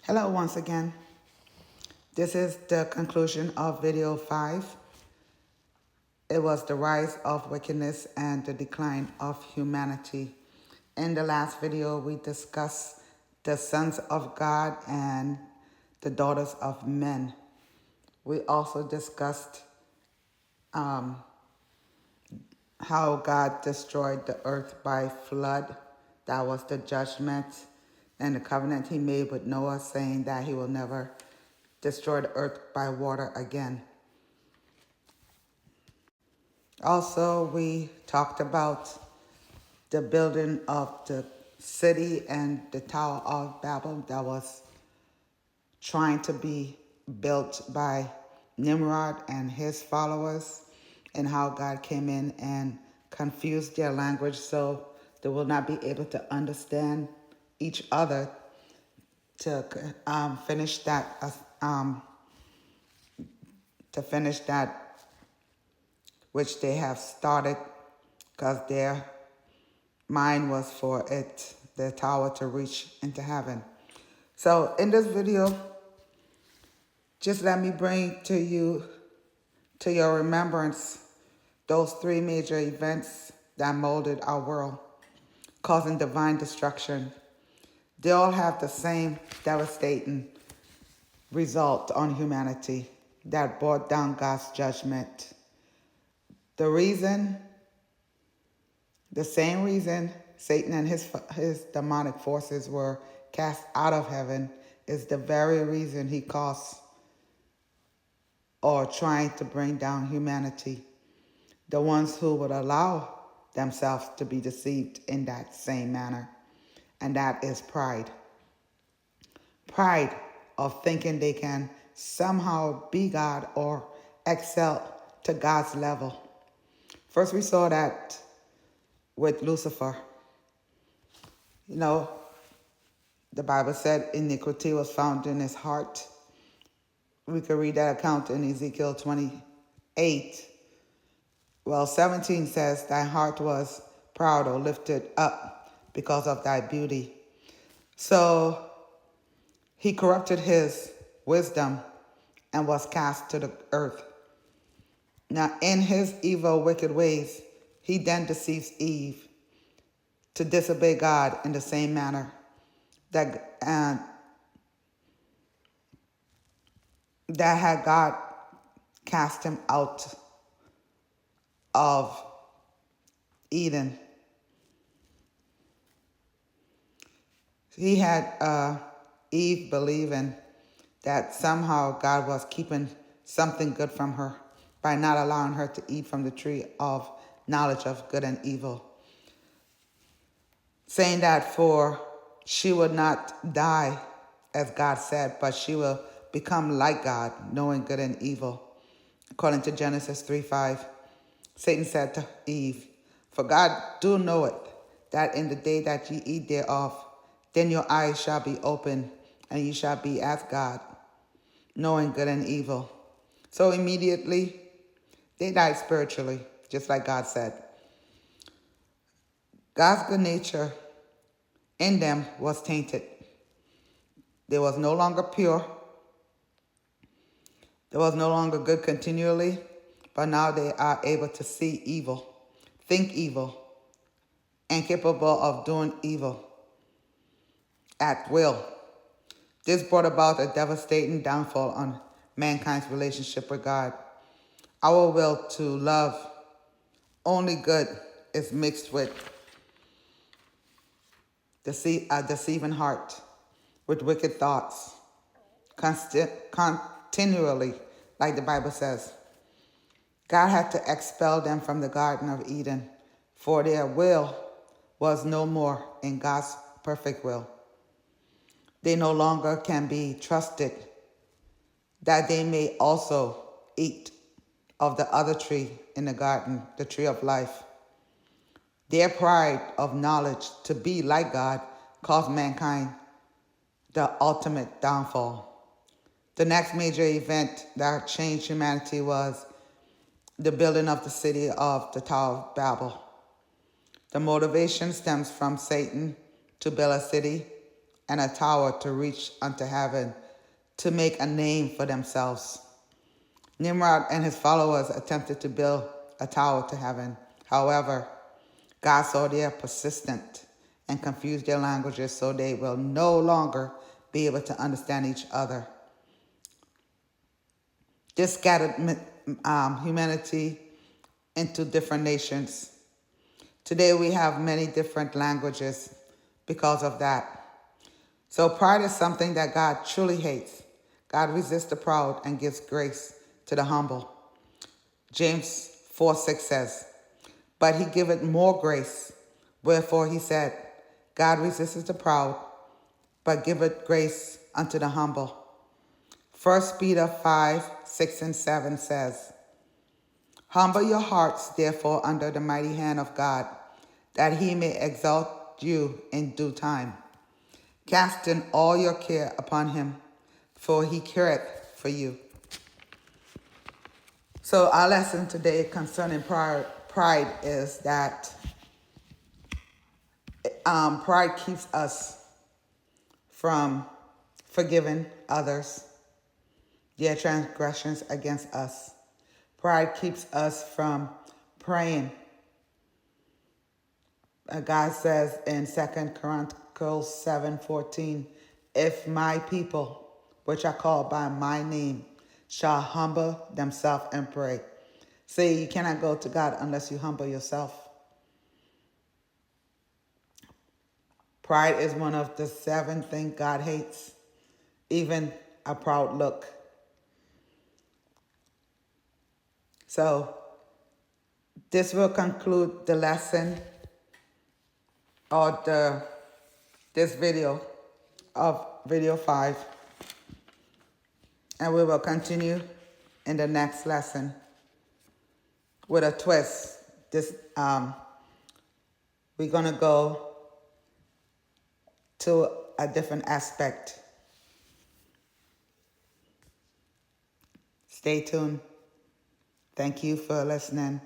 Hello once again. This is the conclusion of video 5. It was the rise of wickedness and the decline of humanity. In the last video, we discussed the sons of God and the daughters of men. We also discussed how God destroyed the earth by flood. That was the judgment and the covenant he made with Noah, saying that he will never destroy the earth by water again. Also, we talked about the building of the city and the Tower of Babel that was trying to be built by Nimrod and his followers, and how God came in and confused their language so they will not be able to understand each other to finish that which they have started, because their mind was for the tower to reach into heaven. So in this video, just let me bring to your remembrance those 3 major events that molded our world, causing divine destruction. They all have the same devastating result on humanity that brought down God's judgment. The same reason Satan and his demonic forces were cast out of heaven is the very reason he caused or trying to bring down humanity. The ones who would allow themselves to be deceived in that same manner. And that is pride. Pride of thinking they can somehow be God or excel to God's level. First, we saw that with Lucifer. The Bible said iniquity was found in his heart. We could read that account in Ezekiel 28. 17 says, thy heart was proud or lifted up because of thy beauty. So he corrupted his wisdom and was cast to the earth. Now, in his evil, wicked ways, he then deceives Eve to disobey God in the same manner that had God cast him out of Eden. He had Eve believing that somehow God was keeping something good from her by not allowing her to eat from the tree of knowledge of good and evil, saying that for she would not die as God said, but she will become like God, knowing good and evil. According to Genesis 3:5, Satan said to Eve, for God do know it, that in the day that ye eat thereof, then your eyes shall be open, and ye shall be as God, knowing good and evil. So immediately, they died spiritually, just like God said. God's good nature in them was tainted. They was no longer pure. There was no longer good continually, but now they are able to see evil, think evil, and capable of doing evil at will. This brought about a devastating downfall on mankind's relationship with God. Our will to love only good is mixed with a deceiving heart, with wicked thoughts, continually, like the Bible says. God had to expel them from the Garden of Eden, for their will was no more in God's perfect will. They no longer can be trusted that they may also eat of the other tree in the garden, the tree of life. Their pride of knowledge to be like God caused mankind the ultimate downfall. The next major event that changed humanity was the building of the city of the Tower of Babel. The motivation stems from Satan to build a city and a tower to reach unto heaven, to make a name for themselves. Nimrod and his followers attempted to build a tower to heaven. However, God saw their persistent and confused their languages, so they will no longer be able to understand each other. This scattered humanity into different nations. Today we have many different languages because of that. So pride is something that God truly hates. God resists the proud and gives grace to the humble. James 4:6 says, but he giveth more grace. Wherefore he said, God resisteth the proud, but giveth grace unto the humble. 1 Peter 5:6-7 says, humble your hearts, therefore, under the mighty hand of God, that he may exalt you in due time, casting all your care upon him, for he careth for you. So our lesson today concerning pride is that pride keeps us from forgiving others, their transgressions against us. Pride keeps us from praying. God says in 2 Chronicles 7:14, if my people, which are called by my name, shall humble themselves and pray. See, you cannot go to God unless you humble yourself. Pride is one of the 7 things God hates, even a proud look. So this will conclude the lesson or this video of video 5. And we will continue in the next lesson with a twist. We're going to go to a different aspect. Stay tuned. Thank you for listening.